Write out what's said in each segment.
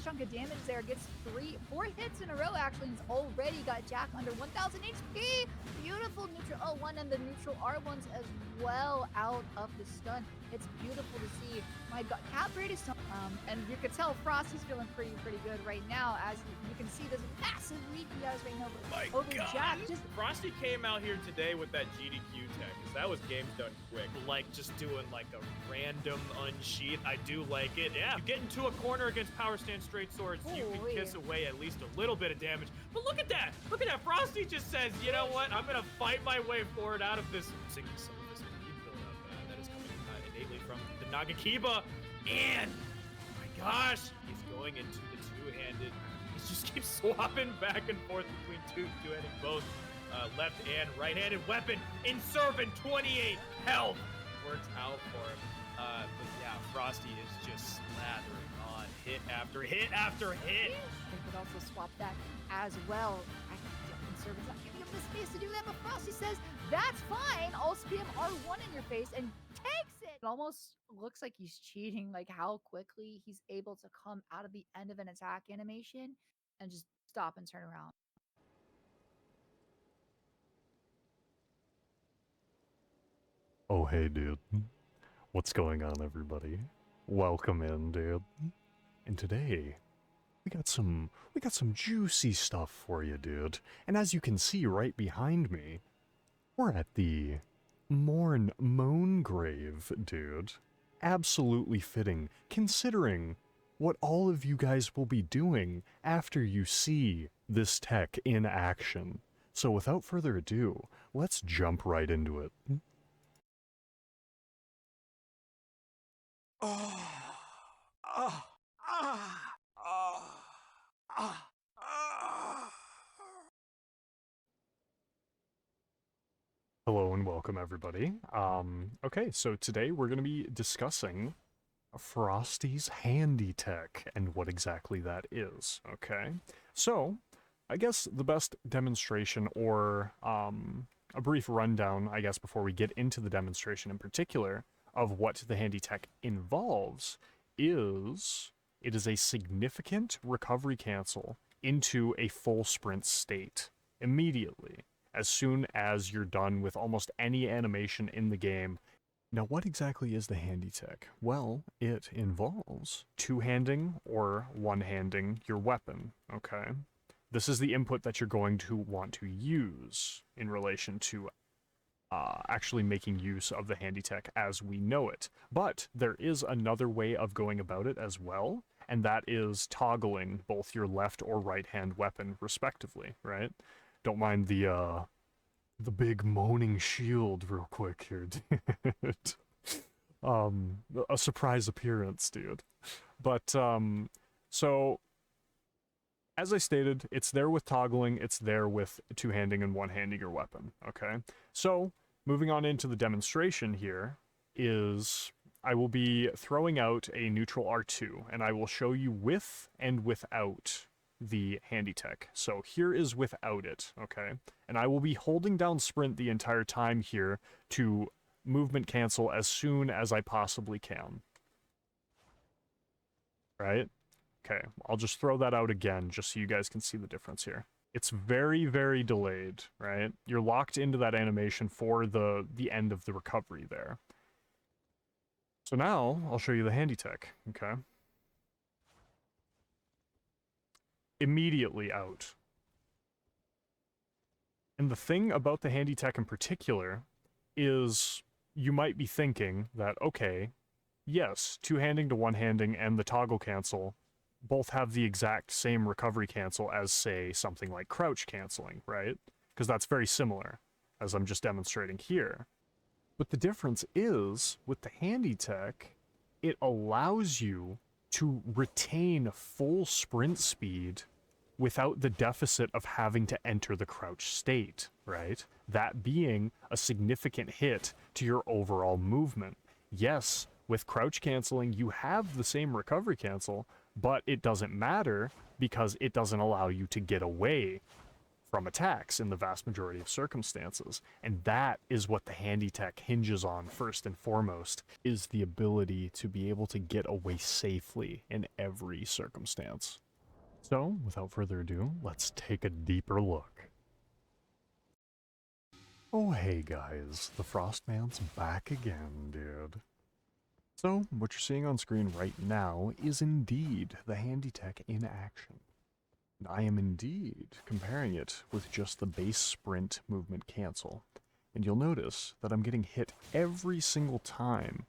chunk of damage there. Gets 4 hits in a row, actually. He's already got Jack under 1,000 HP. Beautiful neutral L1 and the neutral R1s as well out of the stun. It's beautiful to see. My God, Cat Braid is so, and you can tell Frosty's feeling pretty good right now, as you can see this massive lead he has right now over Jack. Frosty came out here today with that GDQ tech, because that was games done quick. Like, just doing like a random unsheath. I do like it. Yeah, you get into a corner against power stance straight swords, you can kiss away at least a little bit of damage. But look at that! Look at that! Frosty just says, you know what? I'm gonna fight my way forward out of this. Seeing some of this lead build up that is coming innately from the Nagakiba. And, oh my gosh, he's going into the two-handed. He just keeps swapping back and forth between two-handed both left and right-handed weapon in serving 28 health. Works out for him. But yeah, Frosty is just slathering on hit after hit after hit. They could also swap that as well. I think Servant's not giving him the space to do that, but Frosty says, that's fine. I'll spam R1 in your face and takes it. It almost looks like he's cheating, like how quickly he's able to come out of the end of an attack animation and just stop and turn around. Oh, hey, dude. What's going on, everybody? Welcome in, dude. And today, we got some juicy stuff for you, dude. And as you can see right behind me, we're at the Moan Grave, dude. Absolutely fitting, considering what all of you guys will be doing after you see this tech in action. So without further ado, let's jump right into it. Hello and welcome, everybody. Okay, so today we're going to be discussing Frosty's handy tech and what exactly that is, okay? So, I guess the best demonstration, or a brief rundown, I guess, before we get into the demonstration in particular, of what the handy tech involves is it is a significant recovery cancel into a full sprint state immediately, as soon as you're done with almost any animation in the game. Now, what exactly is the handy tech? Well, it involves two-handing or one-handing your weapon, okay? This is the input that you're going to want to use in relation to actually making use of the handy tech as we know it. But there is another way of going about it as well, and that is toggling both your left or right hand weapon respectively, right? Don't mind the big moaning shield real quick here, dude. A surprise appearance, dude. But so as I stated, it's there with toggling, it's there with two-handing and one-handing your weapon, okay? So, moving on into the demonstration here is I will be throwing out a neutral R2, and I will show you with and without the handy tech. So here is without it, okay? And I will be holding down sprint the entire time here to movement cancel as soon as I possibly can. Right? Okay, I'll just throw that out again just so you guys can see the difference here. It's very, very delayed, right? You're locked into that animation for the end of the recovery there. So now, I'll show you the handy tech, okay? Immediately out. And the thing about the handy tech in particular is you might be thinking that, okay, yes, two-handing to one-handing and the toggle cancel both have the exact same recovery cancel as, say, something like crouch canceling, right? Because that's very similar, as I'm just demonstrating here. But the difference is, with the handy tech, it allows you to retain full sprint speed without the deficit of having to enter the crouch state, right? That being a significant hit to your overall movement. Yes, with crouch canceling, you have the same recovery cancel, but it doesn't matter because it doesn't allow you to get away from attacks in the vast majority of circumstances. And that is what the handy tech hinges on first and foremost, is the ability to be able to get away safely in every circumstance. So, without further ado, let's take a deeper look. Oh hey guys, the Frostman's back again, dude. So, what you're seeing on screen right now is indeed the handy tech in action. I am indeed comparing it with just the base sprint movement cancel. And you'll notice that I'm getting hit every single time.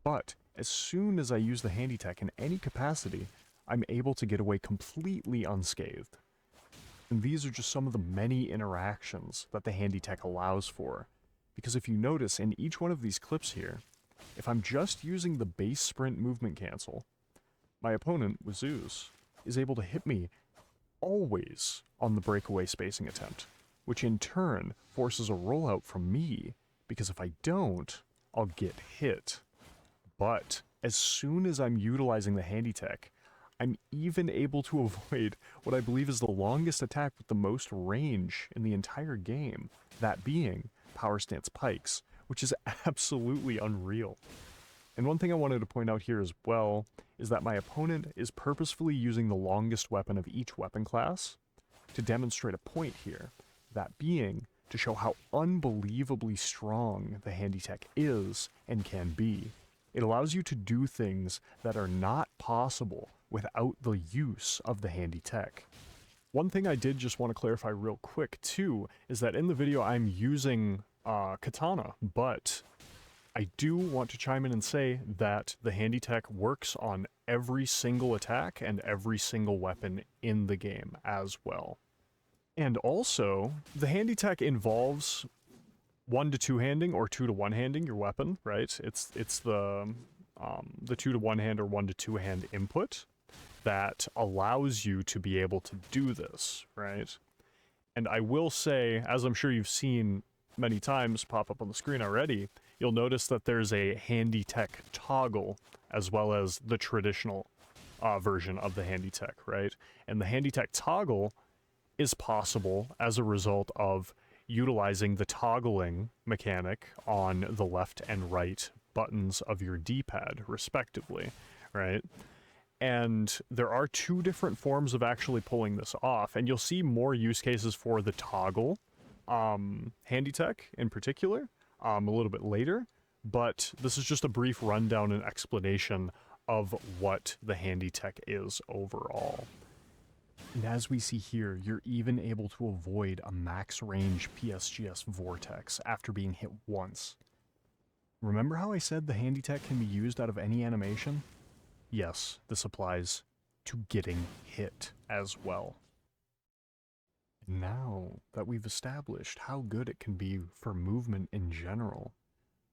But as soon as I use the handy tech in any capacity, I'm able to get away completely unscathed. And these are just some of the many interactions that the handy tech allows for. Because if you notice in each one of these clips here, if I'm just using the base sprint movement cancel, my opponent, with Zeus, is able to hit me always on the breakaway spacing attempt, which in turn forces a rollout from me, because if I don't, I'll get hit. But as soon as I'm utilizing the handy tech, I'm even able to avoid what I believe is the longest attack with the most range in the entire game, that being power stance pikes, which is absolutely unreal. And one thing I wanted to point out here as well is that my opponent is purposefully using the longest weapon of each weapon class to demonstrate a point here, that being to show how unbelievably strong the handy tech is and can be. It allows you to do things that are not possible without the use of the handy tech. One thing I did just want to clarify real quick too is that in the video I'm using katana, but I do want to chime in and say that the handy tech works on every single attack and every single weapon in the game as well. And also, the handy tech involves 1 to 2 handing or 2 to 1 handing your weapon, right? It's the 2 to 1 hand or 1 to 2 hand input that allows you to be able to do this, right? And I will say, as I'm sure you've seen many times pop up on the screen already, you'll notice that there's a handy tech toggle as well as the traditional version of the handy tech, right? And the handy tech toggle is possible as a result of utilizing the toggling mechanic on the left and right buttons of your D-pad, respectively, right? And there are 2 different forms of actually pulling this off, and you'll see more use cases for the toggle handy tech in particular a little bit later, but this is just a brief rundown and explanation of what the handy tech is overall. And as we see here, you're even able to avoid a max range PSGS vortex after being hit once. Remember how I said the handy tech can be used out of any animation? Yes, this applies to getting hit as well. Now that we've established how good it can be for movement in general,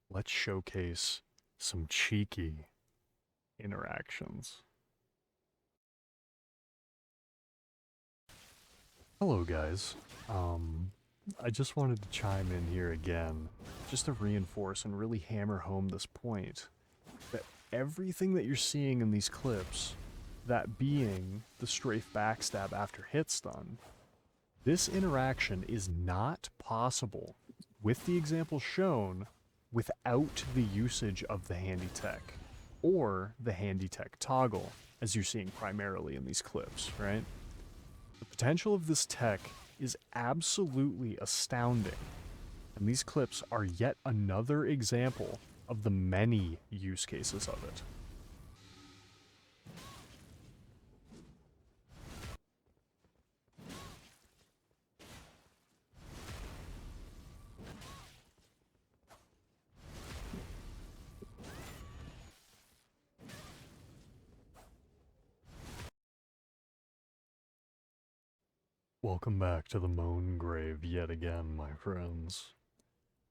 let's showcase some cheeky interactions. Hello guys, I just wanted to chime in here again, just to reinforce and really hammer home this point, that everything that you're seeing in these clips, that being the strafe backstab after hit stun, this interaction is not possible, with the example shown, without the usage of the handy tech, or the handy tech toggle, as you're seeing primarily in these clips, right? The potential of this tech is absolutely astounding, and these clips are yet another example of the many use cases of it. Welcome back to the Moan Grave yet again, my friends.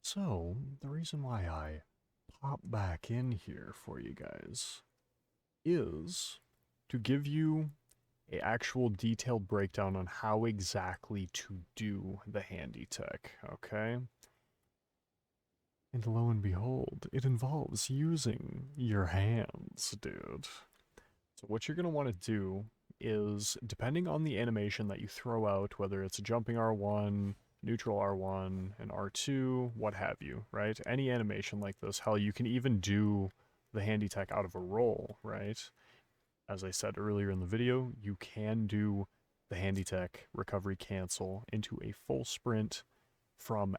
So, the reason why I pop back in here for you guys is to give you an actual detailed breakdown on how exactly to do the handy tech, okay? And lo and behold, it involves using your hands, dude. So what you're going to want to do is, depending on the animation that you throw out, whether it's a jumping R1, neutral R1, and R2, what have you, right? Any animation like this, hell, you can even do the handy tech out of a roll, right? As I said earlier in the video, you can do the handy tech recovery cancel into a full sprint from,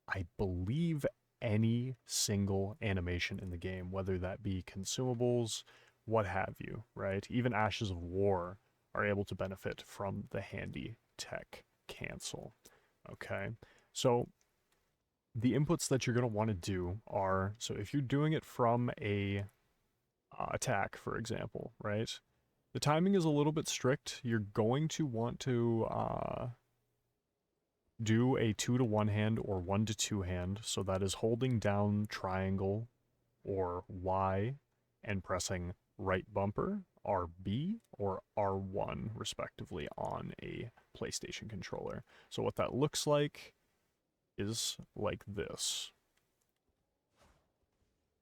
I believe, any single animation in the game, whether that be consumables, what have you, right? Even Ashes of War are able to benefit from the handy tech cancel, okay? So the inputs that you're going to want to do are, so if you're doing it from a attack, for example, right? The timing is a little bit strict. You're going to want to do a 2 to 1 hand or 1 to 2 hand, so that is holding down triangle or Y and pressing right bumper, RB, or R1, respectively, on a PlayStation controller. So what that looks like is like this,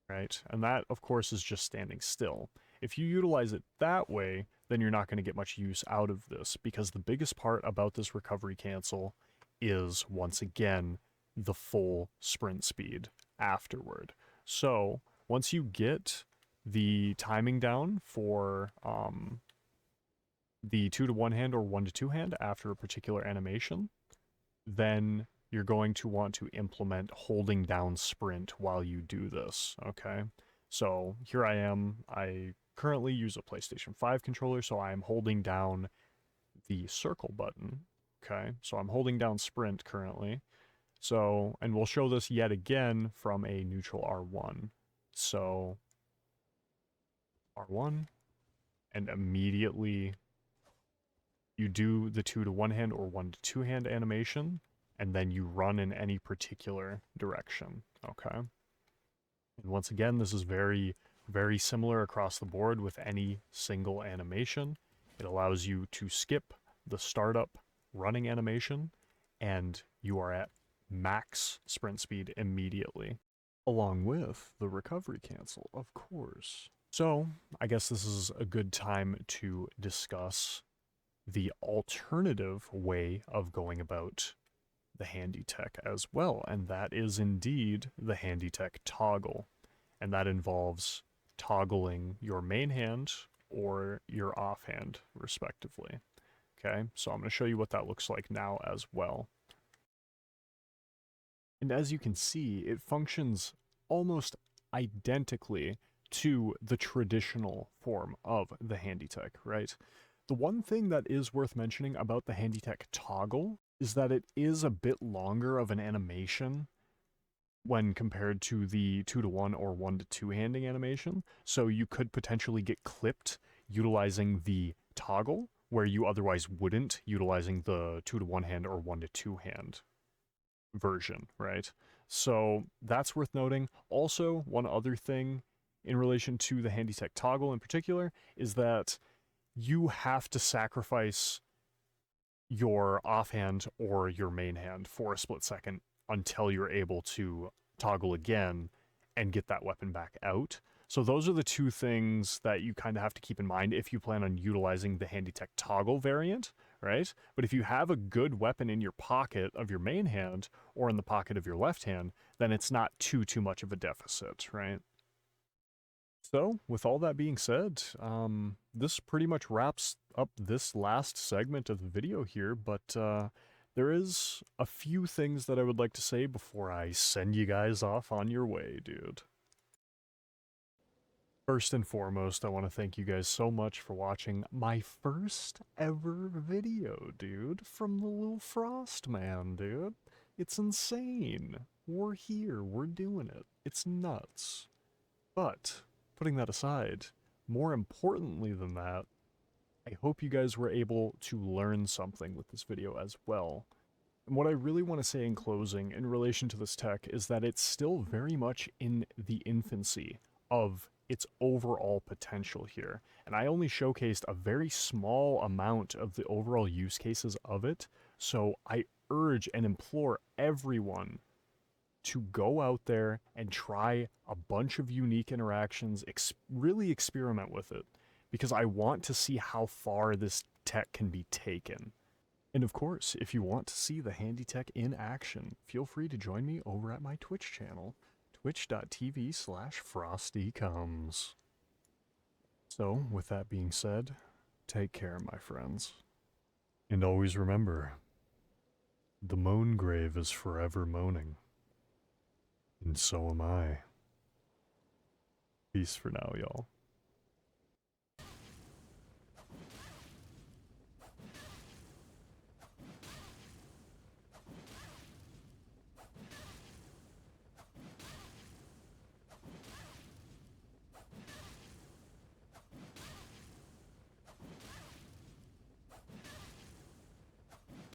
right? And that, of course, is just standing still. If you utilize it that way, then you're not going to get much use out of this, because the biggest part about this recovery cancel is, once again, the full sprint speed afterward. So once you get the timing down for the 2 to 1 hand or 1 to 2 hand after a particular animation, then you're going to want to implement holding down sprint while you do this, okay? So here I am. I currently use a PlayStation 5 controller, so I am holding down the circle button, okay? So I'm holding down sprint currently. So, and we'll show this yet again from a neutral R1. So R1, and immediately you do the 2 to 1 hand or 1 to 2 hand animation, and then you run in any particular direction, okay? And once again, this is very, very similar across the board with any single animation. It allows you to skip the startup running animation, and you are at max sprint speed immediately, along with the recovery cancel, of course. So, I guess this is a good time to discuss the alternative way of going about the handy tech as well, and that is indeed the handy tech toggle. And that involves toggling your main hand or your offhand, respectively. Okay, so I'm going to show you what that looks like now as well. And as you can see, it functions almost identically to the traditional form of the handy tech, right? The one thing that is worth mentioning about the handy tech toggle is that it is a bit longer of an animation when compared to the 2 to 1 or 1 to 2 handing animation. So you could potentially get clipped utilizing the toggle where you otherwise wouldn't, utilizing the 2 to 1 hand or 1 to 2 hand version, right? So that's worth noting. Also, one other thing in relation to the handy tech toggle in particular is that you have to sacrifice your offhand or your main hand for a split second until you're able to toggle again and get that weapon back out. So those are the two things that you kind of have to keep in mind if you plan on utilizing the handy tech toggle variant, right? But if you have a good weapon in your pocket of your main hand or in the pocket of your left hand, then it's not too much of a deficit, right? So, with all that being said, this pretty much wraps up this last segment of the video here, but there is a few things that I would like to say before I send you guys off on your way, dude. First and foremost, I want to thank you guys so much for watching my first ever video, dude, from the little Frost Man, dude. It's insane. We're here, we're doing it. It's nuts. But putting that aside, more importantly than that, I hope you guys were able to learn something with this video as well. And what I really want to say in closing in relation to this tech is that it's still very much in the infancy of its overall potential here. And I only showcased a very small amount of the overall use cases of it, so I urge and implore everyone to go out there and try a bunch of unique interactions, really experiment with it, because I want to see how far this tech can be taken. And of course, if you want to see the handy tech in action, feel free to join me over at my Twitch channel, twitch.tv/frostycomes. So, with that being said, take care, my friends. And always remember, the moan grave is forever moaning. And so am I. Peace for now, y'all.